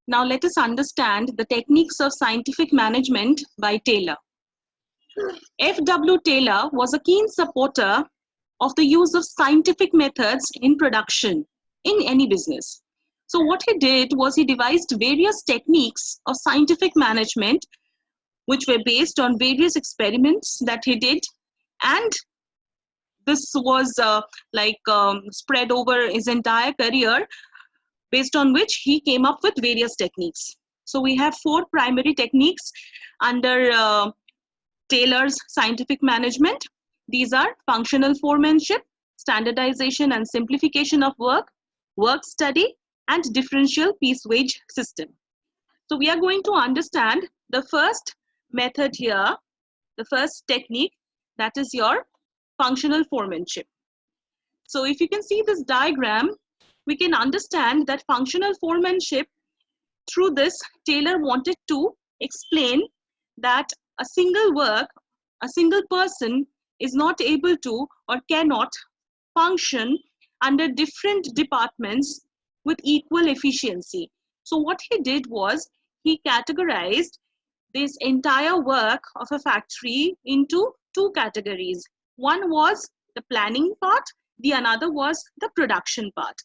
Now let us understand the techniques of scientific management by Taylor. F.W. Taylor was a keen supporter of the use of scientific methods in production in any business. So what he did was he devised various techniques of scientific management which were based on various experiments that he did, and this was spread over his entire career, based on which he came up with various techniques. So we have four primary techniques under Taylor's scientific management. These are functional foremanship, standardization and simplification of work, work study, and differential piece wage system. So we are going to understand the first method here, the first technique, that is your functional foremanship. So if you can see this diagram, we can understand that functional foremanship, through this, Taylor wanted to explain that a single person is not able to or cannot function under different departments with equal efficiency. So what he did was he categorized this entire work of a factory into two categories. One was the planning part, the another was the production part.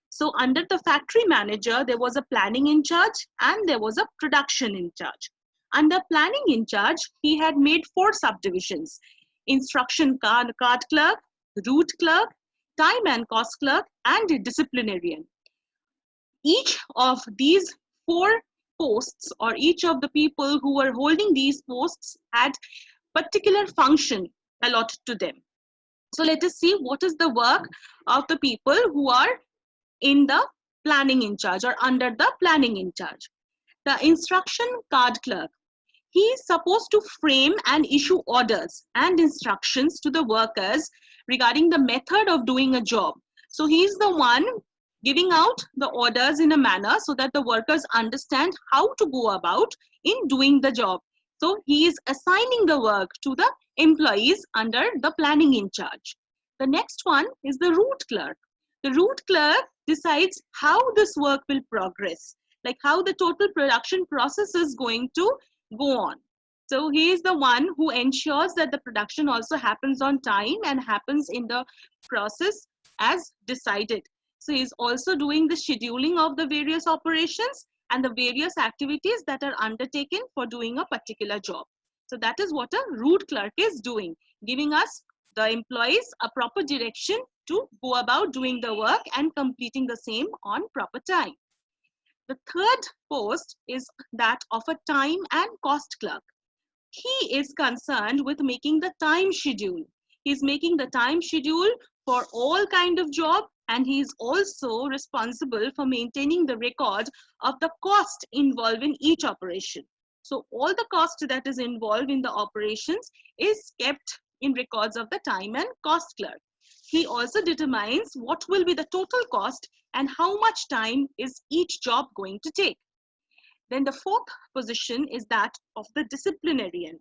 So under the factory manager, there was a planning in charge and there was a production in charge. Under planning in charge, he had made four subdivisions: instruction card clerk, route clerk, time and cost clerk, and disciplinarian. Each of these four posts, or each of the people who were holding these posts, had particular function allotted to them. So let us see what is the work of the people who are in the planning in charge or under the planning in charge. The instruction card clerk, he is supposed to frame and issue orders and instructions to the workers regarding the method of doing a job. So he is the one giving out the orders in a manner so that the workers understand how to go about in doing the job. So he is assigning the work to the employees under the planning in charge. The next one is the route clerk. The route clerk decides how this work will progress, like how the total production process is going to go on. So he is the one who ensures that the production also happens on time and happens in the process as decided. So he is also doing the scheduling of the various operations and the various activities that are undertaken for doing a particular job. So that is what a route clerk is doing, giving us, the employees, a proper direction to go about doing the work and completing the same on proper time. The third post is that of a time and cost clerk. He is concerned with making the time schedule. He is making the time schedule for all kind of job, and he is also responsible for maintaining the record of the cost involved in each operation. So all the cost that is involved in the operations is kept in records of the time and cost clerk. He also determines what will be the total cost and how much time is each job going to take. Then the fourth position is that of the disciplinarian.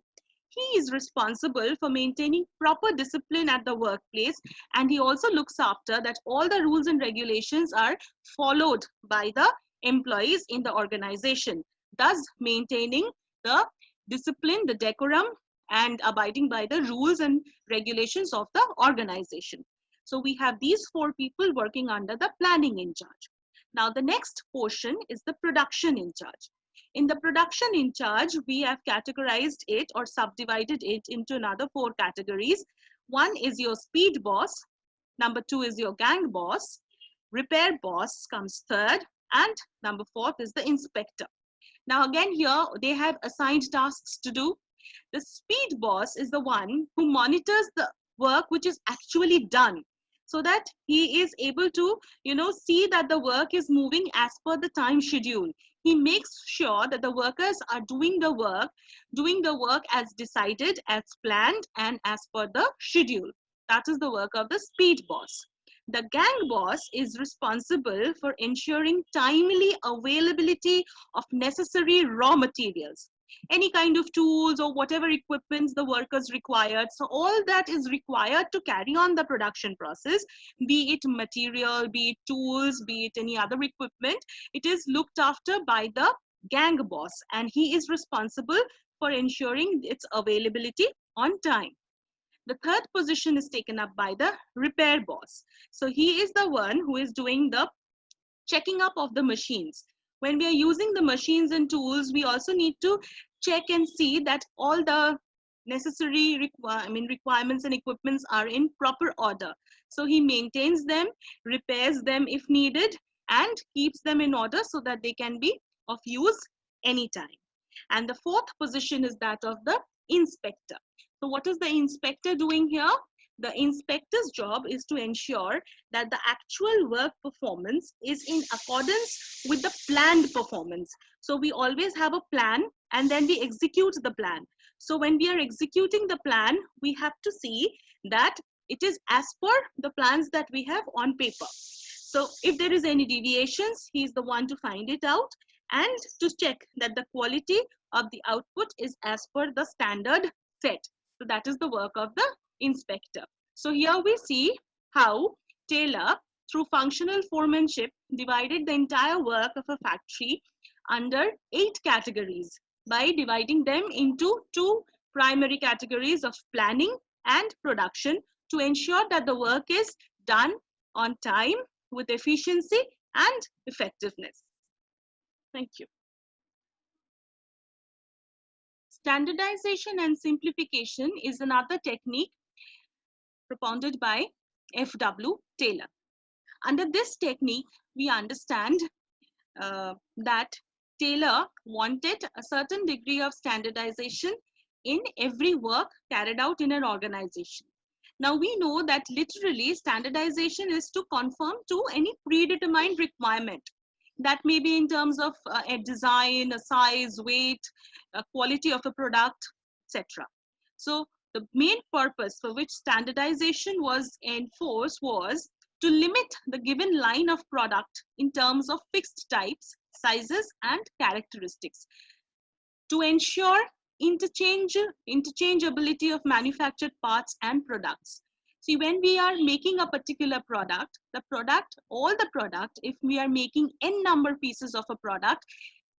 He is responsible for maintaining proper discipline at the workplace, and he also looks after that all the rules and regulations are followed by the employees in the organization, thus maintaining the discipline, the decorum, and abiding by the rules and regulations of the organization. So we have these four people working under the planning in charge. Now the next portion is the production in charge. In the production in charge, we have categorized it or subdivided it into another four categories. One is your speed boss, number two is your gang boss, repair boss comes third, and number fourth is the inspector. Now again here, they have assigned tasks to do. The speed boss is the one who monitors the work which is actually done, so that he is able to, see that the work is moving as per the time schedule. He makes sure that the workers are doing the work as decided, as planned, and as per the schedule. That is the work of the speed boss. The gang boss is responsible for ensuring timely availability of necessary raw materials. any kind of tools or whatever equipments the workers required. So all that is required to carry on the production process, be it material, be it tools, be it any other equipment, it is looked after by the gang boss, and he is responsible for ensuring its availability on time. The third position is taken up by the repair boss. So he is the one who is doing the checking up of the machines. When we are using the machines and tools, we also need to check and see that all the necessary requirements and equipments are in proper order. So he maintains them, repairs them if needed, and keeps them in order so that they can be of use anytime. And the fourth position is that of the inspector. So what is the inspector doing here? The inspector's job is to ensure that the actual work performance is in accordance with the planned performance. So we always have a plan and then we execute the plan. So when we are executing the plan, we have to see that it is as per the plans that we have on paper. So if there is any deviations, he is the one to find it out and to check that the quality of the output is as per the standard set. So that is the work of the inspector. So here we see how Taylor, through functional foremanship, divided the entire work of a factory under 8 categories by dividing them into 2 primary categories of planning and production to ensure that the work is done on time with efficiency and effectiveness. Thank you. Standardization and simplification is another technique propounded by F.W. Taylor. Under this technique, we understand that Taylor wanted a certain degree of standardization in every work carried out in an organization. Now we know that literally standardization is to conform to any predetermined requirement. That may be in terms of a design, a size, weight, a quality of a product, etc. So the main purpose for which standardization was enforced was to limit the given line of product in terms of fixed types, sizes, and characteristics, to ensure interchangeability of manufactured parts and products. See, when we are making a particular product, all the product, if we are making n number pieces of a product,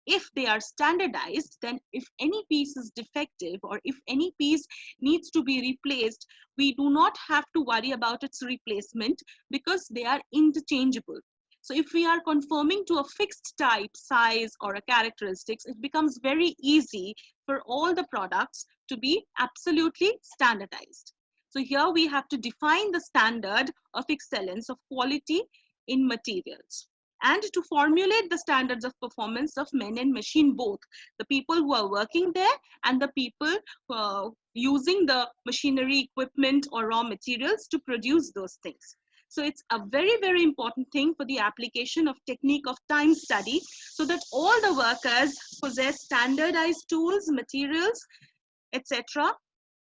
if they are standardized, then if any piece is defective or if any piece needs to be replaced, we do not have to worry about its replacement because they are interchangeable. So if we are conforming to a fixed type, size, or a characteristics, it becomes very easy for all the products to be absolutely standardized. So here we have to define the standard of excellence of quality in materials, and to formulate the standards of performance of men and machine both, the people who are working there and the people who are using the machinery, equipment, or raw materials to produce those things. So it's a very, very important thing for the application of technique of time study so that all the workers possess standardized tools, materials, etc.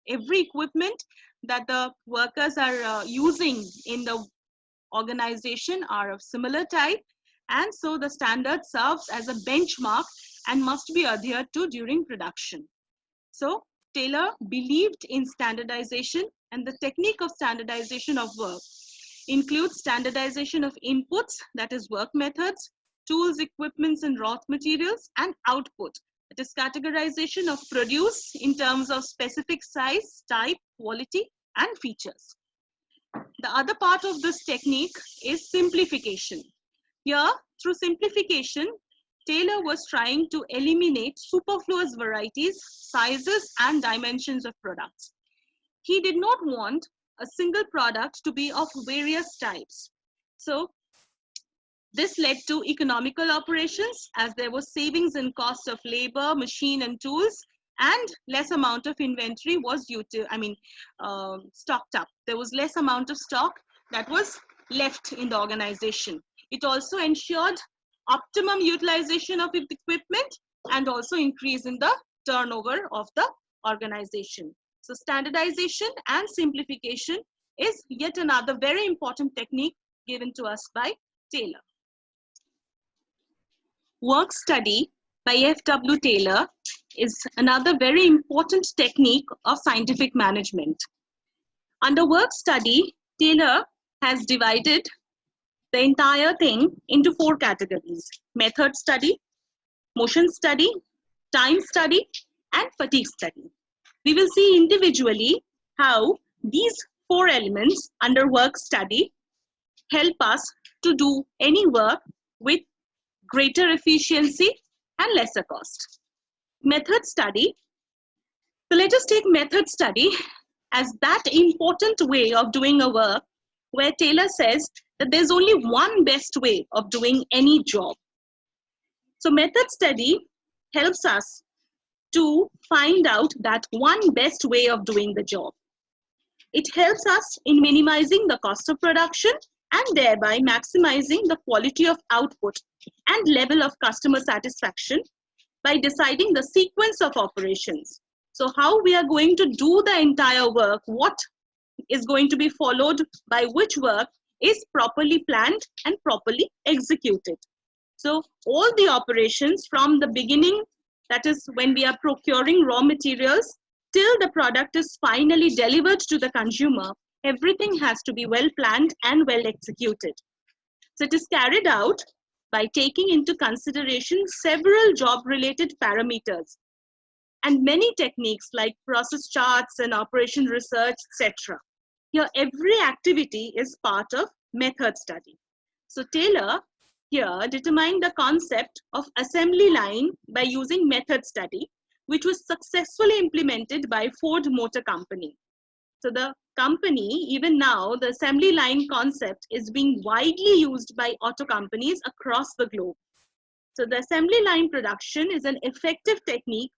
Every equipment that the workers are using in the organization are of similar type, and so the standard serves as a benchmark and must be adhered to during production. So Taylor believed in standardization, and the technique of standardization of work includes standardization of inputs, that is work methods, tools, equipments, and raw materials, and output, that is categorization of produce in terms of specific size, type, quality, and features. The other part of this technique is simplification. Here, through simplification, Taylor was trying to eliminate superfluous varieties, sizes, and dimensions of products. He did not want a single product to be of various types. So this led to economical operations, as there was savings in cost of labor, machine, and tools, and less amount of inventory was stocked up. There was less amount of stock that was left in the organization. It also ensured optimum utilization of equipment and also increase in the turnover of the organization. So standardization and simplification is yet another very important technique given to us by Taylor. Work study by F.W. Taylor is another very important technique of scientific management. Under work study, Taylor has divided the entire thing into 4 categories: method study, motion study, time study, and fatigue study. We will see individually how these 4 elements under work study help us to do any work with greater efficiency and lesser cost. Method study. So let us take method study as that important way of doing a work where Taylor says that there's only one best way of doing any job. So method study helps us to find out that one best way of doing the job. It helps us in minimizing the cost of production and thereby maximizing the quality of output and level of customer satisfaction by deciding the sequence of operations. So how we are going to do the entire work, what is going to be followed by which work is properly planned and properly executed. So all the operations from the beginning, that is when we are procuring raw materials, till the product is finally delivered to the consumer, everything has to be well planned and well executed. So it is carried out by taking into consideration several job-related parameters and many techniques like process charts and operation research, etc. Here, every activity is part of method study. So Taylor here determined the concept of assembly line by using method study, which was successfully implemented by Ford Motor Company. So the company, even now, the assembly line concept is being widely used by auto companies across the globe. So the assembly line production is an effective technique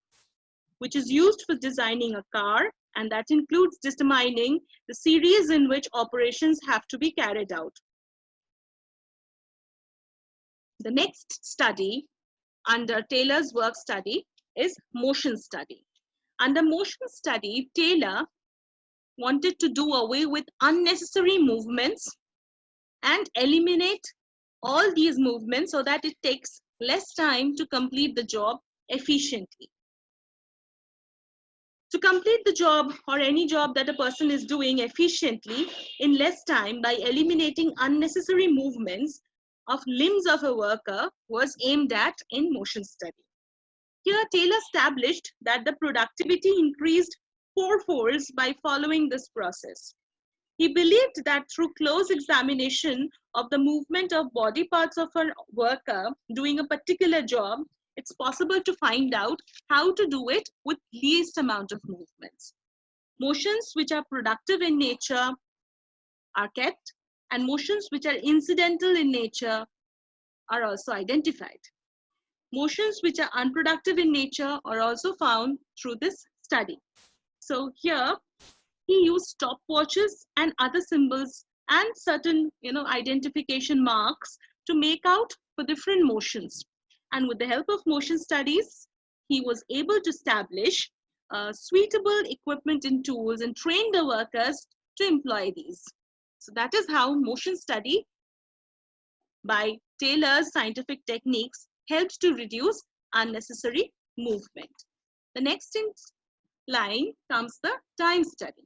which is used for designing a car, and that includes determining the series in which operations have to be carried out. The next study under Taylor's work study is motion study. Under motion study, Taylor wanted to do away with unnecessary movements and eliminate all these movements so that it takes less time to complete the job efficiently. To complete the job or any job that a person is doing efficiently in less time by eliminating unnecessary movements of limbs of a worker was aimed at in motion study. Here, Taylor established that the productivity increased 4-folds by following this process. He believed that through close examination of the movement of body parts of a worker doing a particular job, it's possible to find out how to do it with least amount of movements. Motions which are productive in nature are kept, and motions which are incidental in nature are also identified. Motions which are unproductive in nature are also found through this study. So here, he used stopwatches and other symbols and certain identification marks to make out for different motions. And with the help of motion studies, he was able to establish suitable equipment and tools and train the workers to employ these. So that is how motion study by Taylor's scientific techniques helps to reduce unnecessary movement. The next in line comes the time study.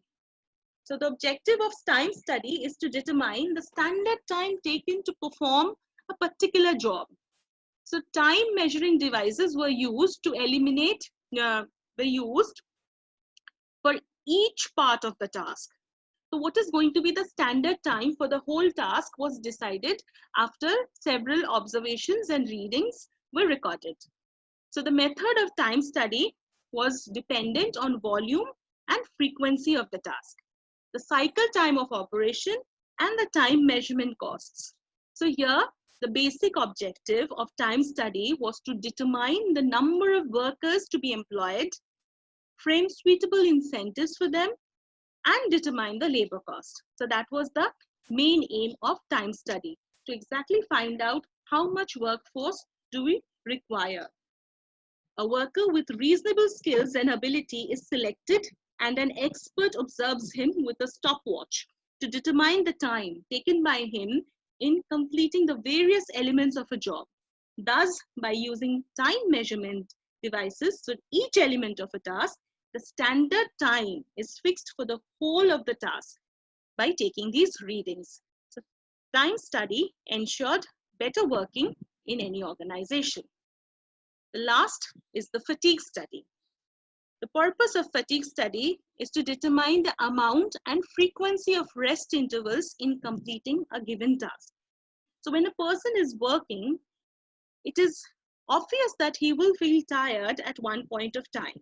So the objective of time study is to determine the standard time taken to perform a particular job. So time measuring devices were used to for each part of the task. So what is going to be the standard time for the whole task was decided after several observations and readings were recorded. So the method of time study was dependent on volume and frequency of the task, the cycle time of operation, and the time measurement costs. So here, the basic objective of time study was to determine the number of workers to be employed, frame suitable incentives for them, and determine the labor cost. So that was the main aim of time study, to exactly find out how much workforce do we require. A worker with reasonable skills and ability is selected, and an expert observes him with a stopwatch to determine the time taken by him in completing the various elements of a job. Thus, by using time measurement, devices. So each element of a task, the standard time is fixed for the whole of the task by taking these readings. So time study ensured better working in any organization. The last is the fatigue study. The purpose of fatigue study is to determine the amount and frequency of rest intervals in completing a given task. So when a person is working, it is obvious that he will feel tired at one point of time.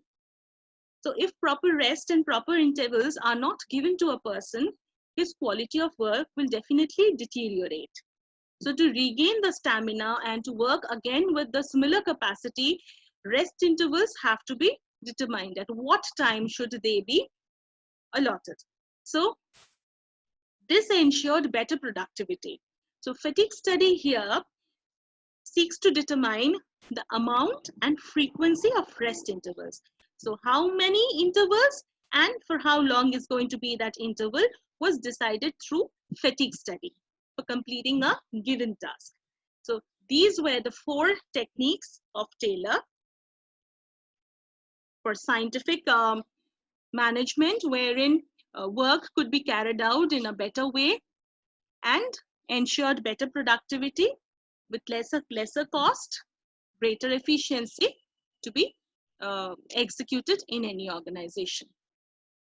So if proper rest and proper intervals are not given to a person, his quality of work will definitely deteriorate. So to regain the stamina and to work again with the similar capacity, rest intervals have to be determined. At what time should they be allotted? So this ensured better productivity. So fatigue study here seeks to determine the amount and frequency of rest intervals. So how many intervals and for how long is going to be that interval was decided through fatigue study for completing a given task. So these were the 4 techniques of Taylor for scientific management, wherein work could be carried out in a better way and ensured better productivity with lesser cost, greater efficiency to be executed in any organization.